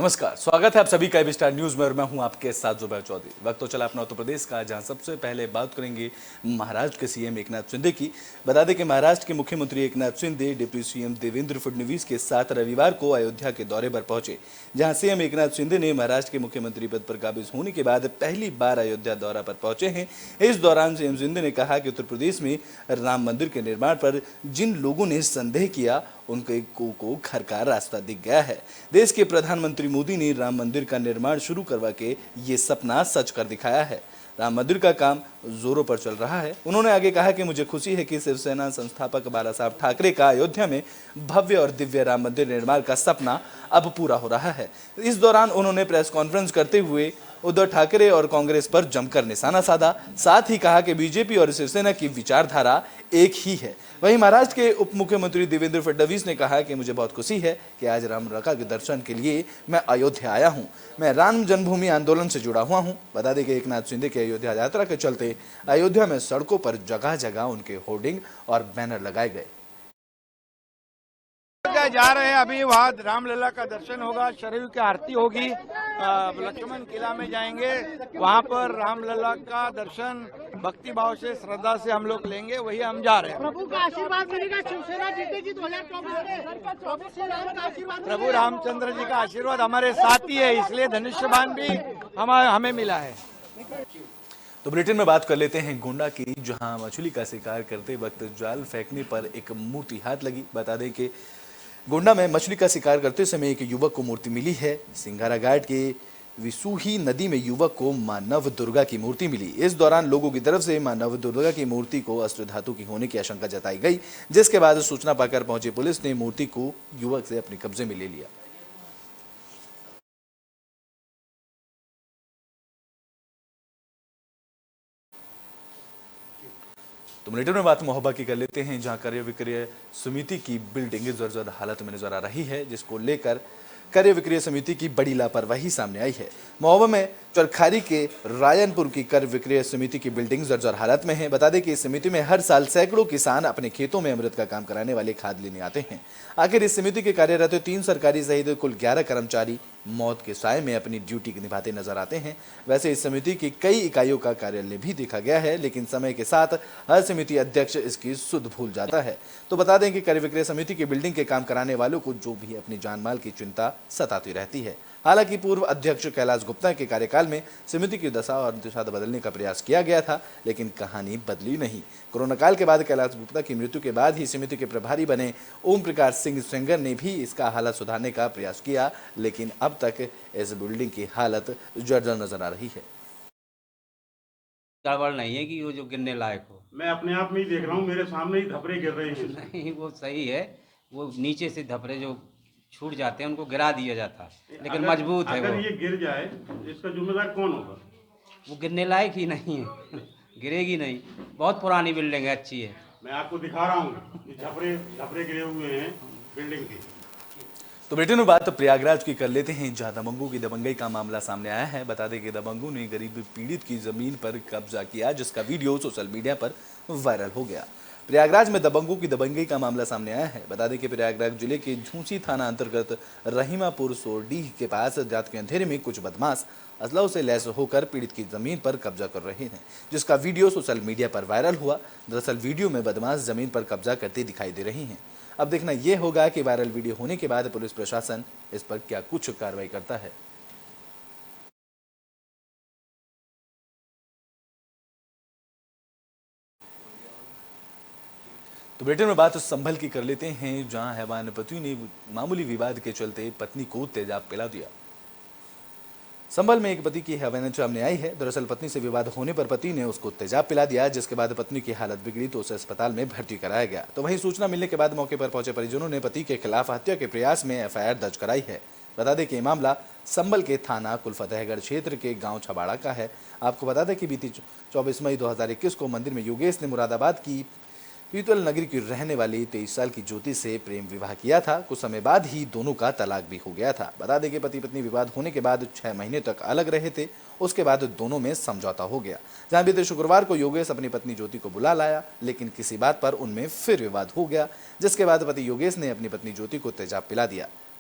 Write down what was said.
नमस्कार, स्वागत है आप सभी का एबी स्टार न्यूज में और मैं हूं आपके साथ जुबैर चौधरी। वक्त तो चला अपना उत्तर प्रदेश का, जहां सबसे पहले बात करेंगे महाराष्ट्र के सीएम एकनाथ शिंदे की। बता दें कि महाराष्ट्र के मुख्यमंत्री एकनाथ शिंदे डिप्टी सीएम देवेंद्र फडणवीस के साथ रविवार को अयोध्या के दौरे पर पहुंचे, जहां सीएम एकनाथ शिंदे ने महाराष्ट्र के मुख्यमंत्री पद पर काबिज होने के बाद पहली बार अयोध्या दौरा पर पहुंचे हैं। इस दौरान सीएम शिंदे ने कहा कि उत्तर प्रदेश में राम मंदिर के निर्माण पर जिन लोगों ने संदेह किया उनके को घर का रास्ता दिख गया है। देश के प्रधानमंत्री मोदी ने राम मंदिर का निर्माण शुरू करवा के ये सपना सच कर दिखाया है। राम मंदिर का काम जोरों पर चल रहा है। उन्होंने आगे कहा कि मुझे खुशी है कि शिवसेना संस्थापक बाला साहब ठाकरे का अयोध्या में भव्य और दिव्य राम मंदिर निर्माण का सपना अब पूरा हो रहा है। इस दौरान उन्होंने प्रेस कॉन्फ्रेंस करते हुए उद्धव ठाकरे और कांग्रेस पर जमकर निशाना साधा। साथ ही कहा कि बीजेपी और शिवसेना की विचारधारा एक ही है। वहीं महाराष्ट्र के उप मुख्यमंत्री देवेंद्र फडणवीस ने कहा कि मुझे बहुत खुशी है कि आज रामलला के दर्शन के लिए मैं अयोध्या आया हूं। मैं राम जन्मभूमि आंदोलन से जुड़ा हुआ हूं। बता दें कि एकनाथ शिंदे की अयोध्या यात्रा के चलते अयोध्या में सड़कों पर जगह जगह उनके होर्डिंग और बैनर लगाए गए। जा रहे हैं, अभी वहाँ रामलला का दर्शन होगा, शरयू की आरती होगी, लक्ष्मण किला में जाएंगे, वहाँ पर रामलला का दर्शन भक्ति भाव से श्रद्धा से हम लोग लेंगे, वही हम जा रहे हैं। प्रभु का आशीर्वाद मिलेगा, शिवसेना जीतेगी 2024 में। प्रभु रामचंद्र जी का आशीर्वाद हमारे साथ ही है, इसलिए धनुष्यबाण भी हमें मिला है। तो बुलेटिन में बात कर लेते हैं गोंडा की, जहां मछली का शिकार करते वक्त जाल फेंकने पर एक मूर्ति हाथ लगी। बता दें कि गोंडा में मछली का शिकार करते समय एक युवक को मूर्ति मिली है। सिंगारा घाट के विसूही नदी में युवक को मां नव दुर्गा की मूर्ति मिली। इस दौरान लोगों की तरफ से मां नव दुर्गा की मूर्ति को अस्त्र धातु की होने की आशंका जताई गई, जिसके बाद सूचना पाकर पहुंची पुलिस ने मूर्ति को युवक से अपने कब्जे में ले लिया। तो बुलेटिन में बात महोबा की कर लेते हैं, जहां क्रय विक्रय समिति की बिल्डिंग जर्जर हालत में नजर आ रही है, जिसको लेकर क्रय विक्रय समिति की बड़ी लापरवाही सामने आई है। महोबा में चरखारी के रायनपुर की क्रय विक्रय समिति की बिल्डिंग जर्जर हालत में है। बता दें कि इस समिति में हर साल सैकड़ों किसान अपने खेतों में अमृत का काम कराने वाले खाद लेने आते हैं। आखिर इस समिति के कार्यरत 3 सरकारी सहित कुल 11 कर्मचारी मौत के साए में अपनी ड्यूटी निभाते नजर आते हैं। वैसे इस समिति की कई इकाइयों का कार्यालय भी देखा गया है, लेकिन समय के साथ हर समिति अध्यक्ष इसकी सुध भूल जाता है। तो बता दें कि क्रय विक्रय समिति की बिल्डिंग के काम कराने वालों को जो भी अपनी जान माल की चिंता सताती रहती है। हालांकि पूर्व अध्यक्ष कैलाश गुप्ता के कार्यकाल में समिति की दशा और दिशा बदलने का प्रयास किया गया था, लेकिन कहानी बदली नहीं। कोरोना काल के बाद कैलाश गुप्ता की मृत्यु के बाद ही समिति के प्रभारी बने ओम प्रकाश सिंह सेंगर ने भी इसका हालत सुधारने का प्रयास किया, लेकिन अब तक इस बिल्डिंग की हालत जर्जर नजर आ रही है। गड़बड़ नहीं है कि वो जो गिरने लायक हो। मैं अपने आप में ही देख रहा हूँ, मेरे सामने ही धपरे गिर रहे हैं। नहीं, वो सही है, वो नीचे से धपरे जो छूट जाते हैं उनको गिरा दिया जाता है, लेकिन मजबूत है। अगर वो ये गिर जाए इसका जिम्मेदार कौन होगा? वो गिरने लायक ही नहीं है, गिरेगी नहीं। बहुत पुरानी बिल्डिंग है, अच्छी है। मैं आपको दिखा रहा हूँ, धपरे गिरे हुए हैं बिल्डिंग के। तो बुलेटिन में बात प्रयागराज की कर लेते हैं, जहां दबंगों की दबंगई का मामला सामने आया है। बता दें कि दबंगों ने गरीब पीड़ित की जमीन पर कब्जा किया, जिसका वीडियो सोशल मीडिया पर वायरल हो गया। प्रयागराज में दबंगों की दबंगई का मामला सामने आया है। बता दें कि प्रयागराज जिले के झूंसी थाना अंतर्गत रहीमापुर सोरडीह के पास रात के अंधेरे में कुछ बदमाश असलाह से लैस होकर पीड़ित की जमीन पर कब्जा कर रहे हैं, जिसका वीडियो सोशल मीडिया पर वायरल हुआ। दरअसल वीडियो में बदमाश जमीन पर कब्जा करते दिखाई दे रहे हैं। अब देखना यह होगा कि वायरल वीडियो होने के बाद पुलिस प्रशासन इस पर क्या कुछ कार्रवाई करता है। तो बुलेटिन में बात संभल की कर लेते हैं, जहां हैवान पति ने मामूली विवाद के चलते पत्नी को तेजाब पिला दिया। संभल में एक पति की हैवानियत सामने आई है। दरअसल पत्नी से विवाद होने पर पति ने उसको तेजाब पिला दिया, जिसके बाद पत्नी की हालत बिगड़ी तो उसे अस्पताल में भर्ती कराया गया। तो वहीं सूचना मिलने के बाद मौके पर पहुंचे परिजनों ने पति के खिलाफ हत्या के प्रयास में एफआईआर दर्ज कराई है। बता दें कि मामला संभल के थाना कुलफतेहगढ़ क्षेत्र के गांव छबाड़ा का है। आपको बता दें कि बीती 24 मई 2021 को मंदिर में योगेश ने मुरादाबाद की पीतल नगरी की रहने वाली 23 साल की ज्योति से प्रेम विवाह किया था। कुछ समय बाद ही दोनों का तलाक भी हो गया था। बता दें कि पति पत्नी विवाद होने के बाद 6 महीने तक अलग रहे थे। उसके बाद दोनों में समझौता हो गया, जहां बीते शुक्रवार को योगेश अपनी पत्नी ज्योति को बुला लाया, लेकिन किसी बात पर उनमें फिर विवाद हो गया, जिसके बाद पति योगेश ने अपनी पत्नी ज्योति को तेजाब पिला दिया,